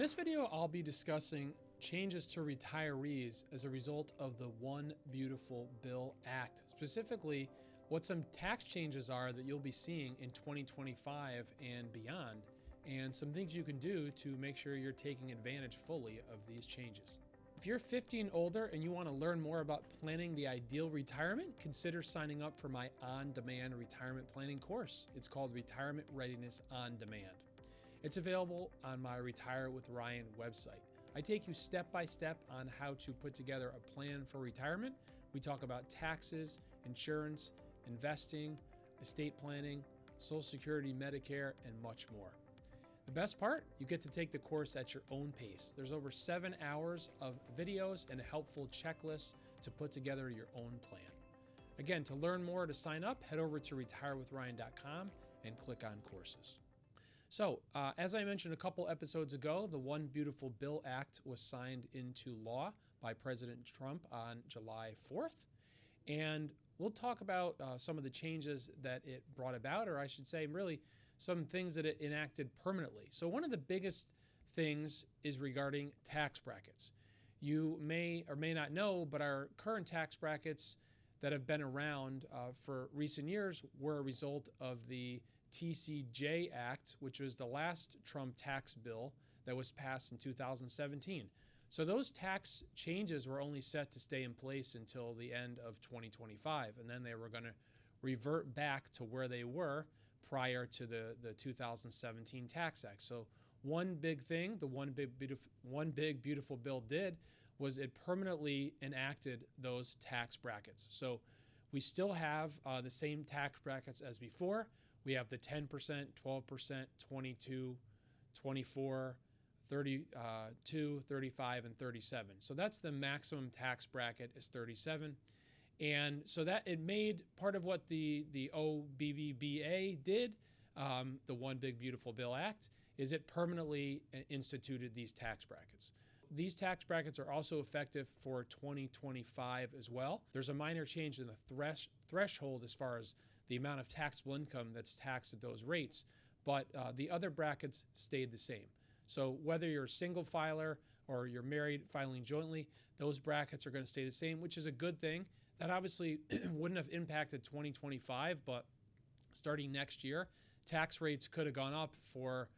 this video, I'll be discussing changes to retirees as a result of the One Beautiful Bill Act. Specifically, what some tax changes are that you'll be seeing in 2025 and beyond, and some things you can do to make sure you're taking advantage fully of these changes. If you're 50 and older and you want to learn more about planning the ideal retirement, consider signing up for my on-demand retirement planning course. It's called Retirement Readiness On Demand. It's available on my Retire with Ryan website. I take you step by step on how to put together a plan for retirement. We talk about taxes, insurance, investing, estate planning, Social Security, Medicare, and much more. The best part, you get to take the course at your own pace. There's over 7 hours of videos and a helpful checklist to put together your own plan. Again, to learn more, to sign up, head over to retirewithryan.com and click on courses. So, as I mentioned a couple episodes ago, the One Beautiful Bill Act was signed into law by President Trump on July 4th. And we'll talk about some of the changes that it brought about, or I should say, really, some things that it enacted permanently. So one of the biggest things is regarding tax brackets. You may or may not know, but our current tax brackets that have been around for recent years were a result of the TCJ Act, which was the last Trump tax bill that was passed in 2017. So those tax changes were only set to stay in place until the end of 2025, and then they were going to revert back to where they were prior to the 2017 Tax Act. So one big thing the One Big Beautiful Bill did was it permanently enacted those tax brackets. So we still have the same tax brackets as before. We have the 10%, 12%, 22, 24, 32, 35, and 37. So that's the maximum tax bracket is 37. And so that it made part of what the OBBBA did, the One Big Beautiful Bill Act, is it permanently instituted these tax brackets. These tax brackets are also effective for 2025 as well. There's a minor change in the threshold as far as the amount of taxable income that's taxed at those rates, but the other brackets stayed the same. So whether you're a single filer or you're married filing jointly, those brackets are going to stay the same, which is a good thing. That obviously wouldn't have impacted 2025, but starting next year, tax rates could have gone up for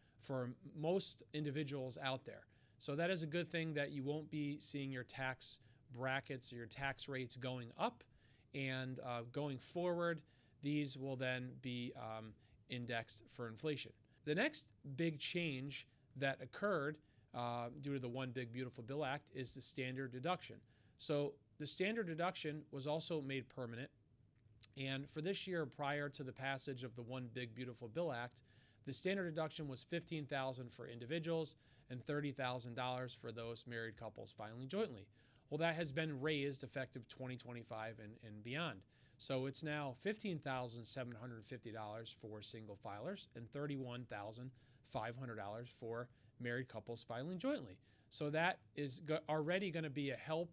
most individuals out there. So that is a good thing that you won't be seeing your tax brackets or your tax rates going up. And going forward, these will then be indexed for inflation. The next big change that occurred due to the One Big Beautiful Bill Act is the standard deduction. So the standard deduction was also made permanent. And for this year, prior to the passage of the One Big Beautiful Bill Act, the standard deduction was $15,000 for individuals and $30,000 for those married couples filing jointly. Well, that has been raised effective 2025 and beyond. So it's now $15,750 for single filers and $31,500 for married couples filing jointly. So that is already going to be a help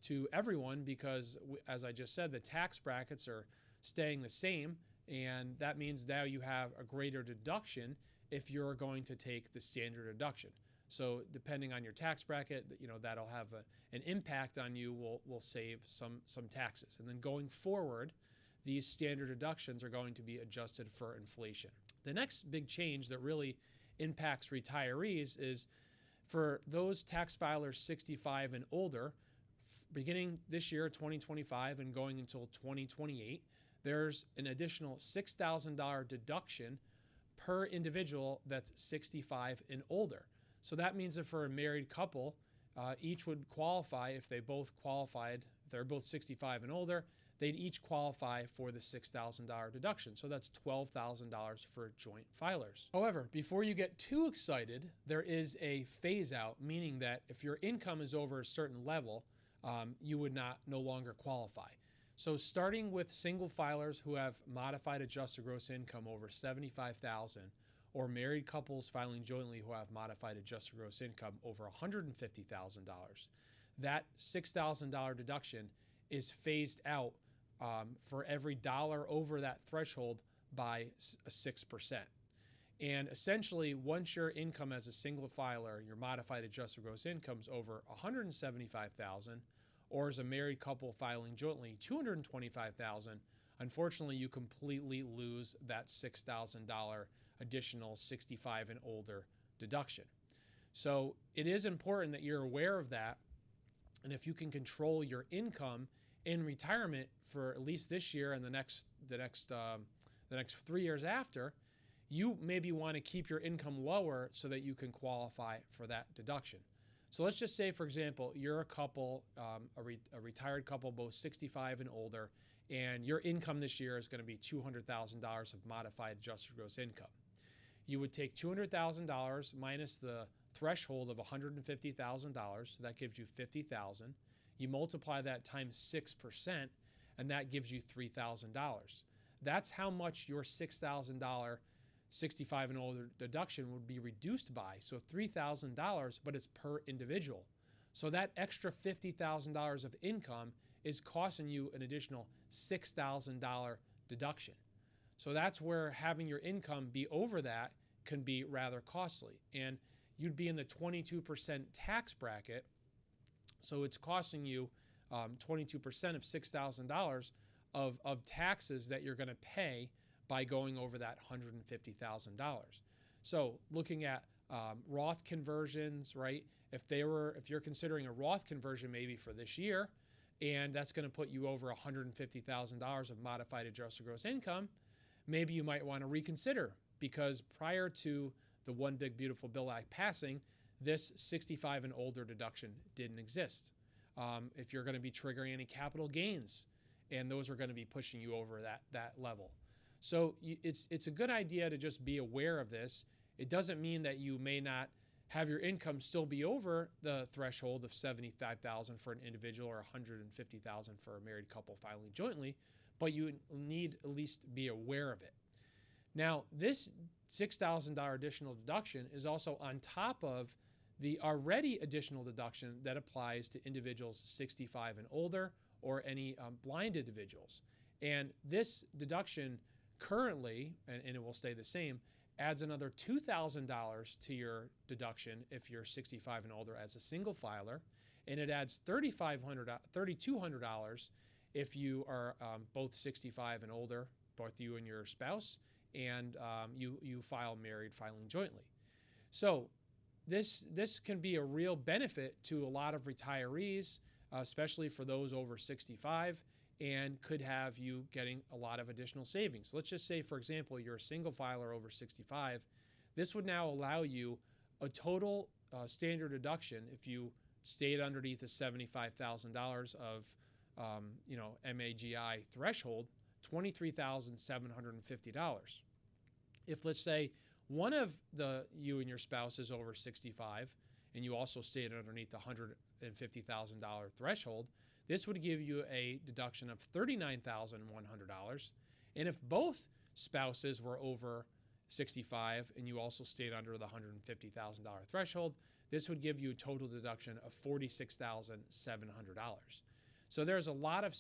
to everyone because, as I just said, the tax brackets are staying the same, and that means now you have a greater deduction if you're going to take the standard deduction. So depending on your tax bracket, that'll have an impact on you. Will save some taxes. And then going forward, these standard deductions are going to be adjusted for inflation. The next big change that really impacts retirees is for those tax filers 65 and older, beginning this year, 2025, and going until 2028, there's an additional $6,000 deduction per individual that's 65 and older. So that means that for a married couple, each would qualify if they both qualified, if they're both 65 and older, they'd each qualify for the $6,000 deduction. So that's $12,000 for joint filers. However, before you get too excited, there is a phase out, meaning that if your income is over a certain level, you would no longer qualify. So starting with single filers who have modified adjusted gross income over $75,000, or married couples filing jointly who have modified adjusted gross income over $150,000, that $6,000 deduction is phased out for every dollar over that threshold by 6%. And essentially, once your income as a single filer, your modified adjusted gross income is over $175,000, or as a married couple filing jointly $225,000, unfortunately, you completely lose that $6,000 additional 65 and older deduction. So it is important that you're aware of that. And if you can control your income in retirement for at least this year and the next 3 years after, you maybe want to keep your income lower so that you can qualify for that deduction. So let's just say, for example, you're a couple, a retired couple, both 65 and older, and your income this year is going to be $200,000 of modified adjusted gross income. You would take $200,000 minus the threshold of $150,000, so that gives you $50,000. You multiply that times 6%, and that gives you $3,000. That's how much your $6,000 65 and older deduction would be reduced by. So $3,000, but it's per individual. So that extra $50,000 of income is costing you an additional $6,000 deduction. So that's where having your income be over that can be rather costly. And you'd be in the 22% tax bracket. So it's costing you 22% of $6,000 of taxes that you're going to pay by going over that $150,000. So looking at Roth conversions, right? If you're considering a Roth conversion maybe for this year, and that's going to put you over $150,000 of modified adjusted gross income, maybe you might want to reconsider, because prior to the One Big Beautiful Bill Act passing, this 65 and older deduction didn't exist. If you're going to be triggering any capital gains, and those are going to be pushing you over that level. So it's a good idea to just be aware of this. It doesn't mean that you may not have your income still be over the threshold of $75,000 for an individual or $150,000 for a married couple filing jointly, but you need at least be aware of it. Now, this $6,000 additional deduction is also on top of the already additional deduction that applies to individuals 65 and older, or any blind individuals. And this deduction currently, and it will stay the same, adds another $2,000 to your deduction if you're 65 and older as a single filer, and it adds $3,200 if you are both 65 and older, both you and your spouse, and you file married filing jointly. So this can be a real benefit to a lot of retirees, especially for those over 65, and could have you getting a lot of additional savings. Let's just say, for example, you're a single filer over 65. This would now allow you a total standard deduction if you stayed underneath the $75,000 of MAGI threshold, $23,750. If, let's say, one of you and your spouse is over 65, and you also stayed underneath the $150,000 threshold, this would give you a deduction of $39,100. And if both spouses were over 65 and you also stayed under the $150,000 threshold, this would give you a total deduction of $46,700. So there's a lot of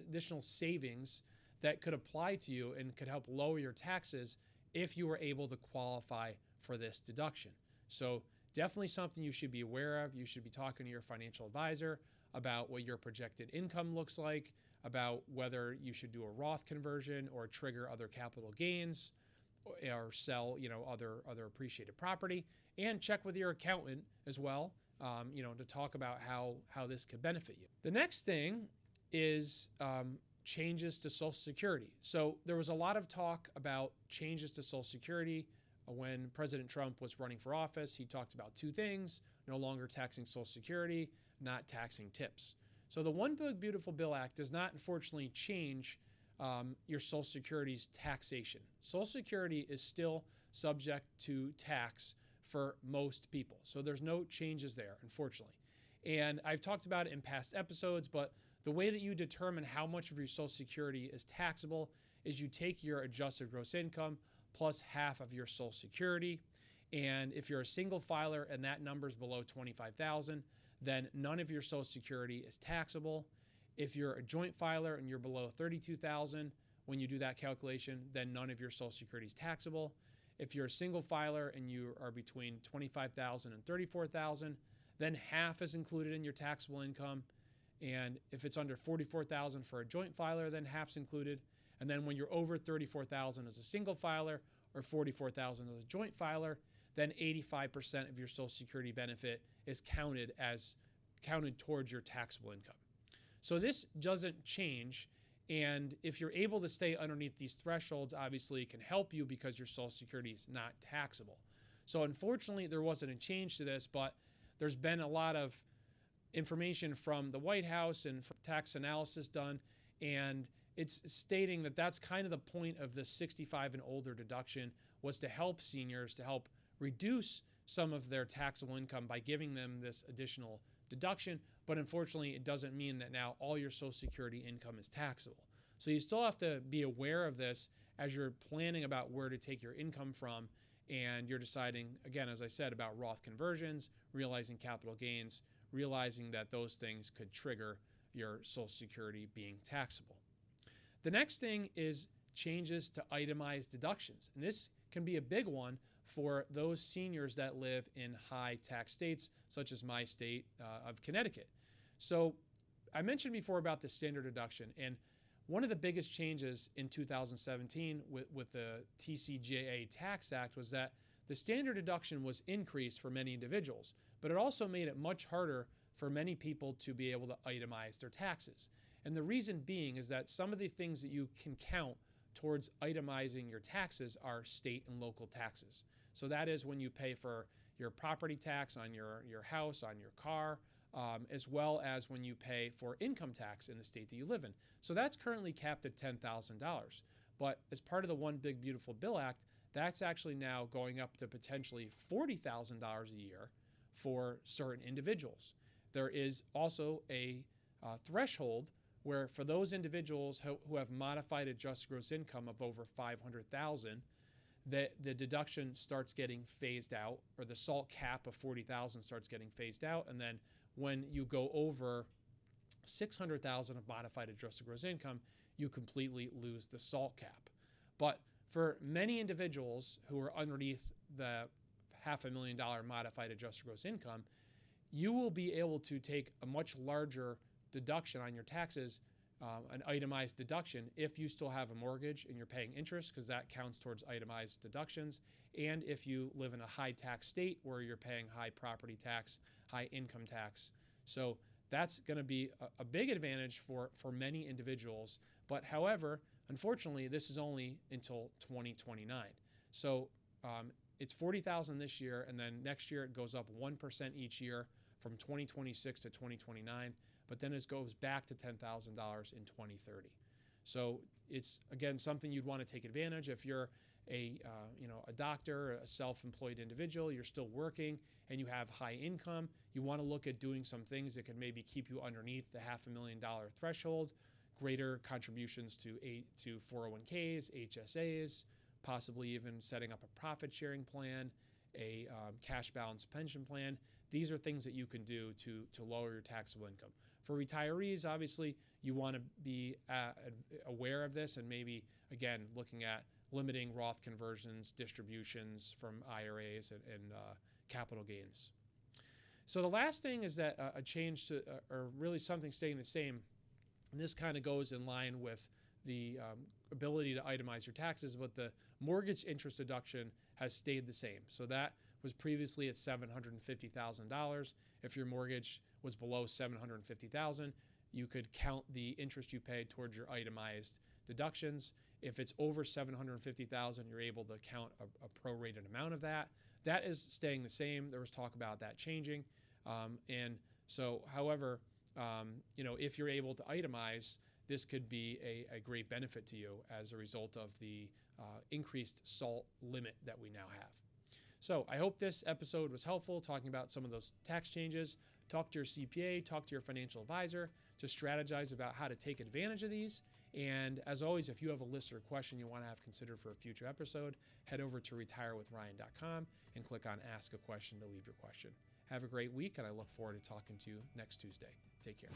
additional savings that could apply to you and could help lower your taxes if you were able to qualify for this deduction. So definitely something you should be aware of. You should be talking to your financial advisor about what your projected income looks like, about whether you should do a Roth conversion or trigger other capital gains, or sell other appreciated property, and check with your accountant as well, to talk about how this could benefit you. The next thing is changes to Social Security. So there was a lot of talk about changes to Social Security when President Trump was running for office. He talked about two things: no longer taxing Social Security, not taxing tips. So the One Big Beautiful Bill Act does not, unfortunately, change your Social Security's taxation. Social Security is still subject to tax for most people. So there's no changes there, unfortunately. And I've talked about it in past episodes, but the way that you determine how much of your Social Security is taxable is you take your adjusted gross income plus half of your Social Security. And if you're a single filer and that number is below $25,000, then none of your Social Security is taxable. If you're a joint filer and you're below $32,000, when you do that calculation, then none of your Social Security is taxable. If you're a single filer and you are between $25,000 and $34,000, then half is included in your taxable income. And if it's under $44,000 for a joint filer, then half's included. And then when you're over $34,000 as a single filer or $44,000 as a joint filer, then 85% of your Social Security benefit is counted towards your taxable income. So this doesn't change. And if you're able to stay underneath these thresholds, obviously it can help you because your Social Security is not taxable. So unfortunately, there wasn't a change to this, but there's been a lot of information from the White House and from tax analysis done, and it's stating that that's kind of the point of the 65 and older deduction, was to help seniors, to help reduce some of their taxable income by giving them this additional deduction. But unfortunately, it doesn't mean that now all your Social Security income is taxable. So you still have to be aware of this as you're planning about where to take your income from, and you're deciding, again, as I said, about Roth conversions, realizing capital gains, realizing that those things could trigger your Social Security being taxable. The next thing is changes to itemized deductions. And this can be a big one for those seniors that live in high tax states, such as my state of Connecticut. So I mentioned before about the standard deduction, and one of the biggest changes in 2017 with the TCJA Tax Act was that the standard deduction was increased for many individuals, but it also made it much harder for many people to be able to itemize their taxes. And the reason being is that some of the things that you can count towards itemizing your taxes are state and local taxes. So that is when you pay for your property tax on your house, on your car, as well as when you pay for income tax in the state that you live in. So that's currently capped at $10,000. But as part of the One Big Beautiful Bill Act, that's actually now going up to potentially $40,000 a year for certain individuals. There is also a threshold where for those individuals who have modified adjusted gross income of over $500,000, the deduction starts getting phased out, or the SALT cap of $40,000 starts getting phased out. And then when you go over $600,000 of modified adjusted gross income, you completely lose the SALT cap. But for many individuals who are underneath the $500,000 modified adjusted gross income, you will be able to take a much larger deduction on your taxes, an itemized deduction, if you still have a mortgage and you're paying interest, because that counts towards itemized deductions, and if you live in a high tax state where you're paying high property tax, high income tax. So that's going to be a big advantage for many individuals. But however, unfortunately, this is only until 2029. So it's $40,000 this year, and then next year it goes up 1% each year from 2026 to 2029. But then it goes back to $10,000 in 2030. So it's, again, something you'd want to take advantage. If you're a doctor, a self-employed individual, you're still working and you have high income, you want to look at doing some things that can maybe keep you underneath the $500,000 threshold, greater contributions to 401ks, HSAs, possibly even setting up a profit sharing plan, a cash balance pension plan. These are things that you can do to lower your taxable income. For retirees, obviously, you want to be aware of this and maybe, again, looking at limiting Roth conversions, distributions from IRAs, and capital gains. So the last thing is that a change to, or really something staying the same, and this kind of goes in line with the ability to itemize your taxes, but the mortgage interest deduction has stayed the same. So that was previously at $750,000. If your mortgage was below $750,000, you could count the interest you paid towards your itemized deductions. If it's over $750,000, you're able to count a prorated amount of that. That is staying the same. There was talk about that changing. And so, however, if you're able to itemize, this could be a great benefit to you as a result of the increased SALT limit that we now have. So I hope this episode was helpful, talking about some of those tax changes. Talk to your CPA, talk to your financial advisor to strategize about how to take advantage of these. And as always, if you have a list or question you want to have considered for a future episode, head over to retirewithryan.com and click on Ask a Question to leave your question. Have a great week, and I look forward to talking to you next Tuesday. Take care.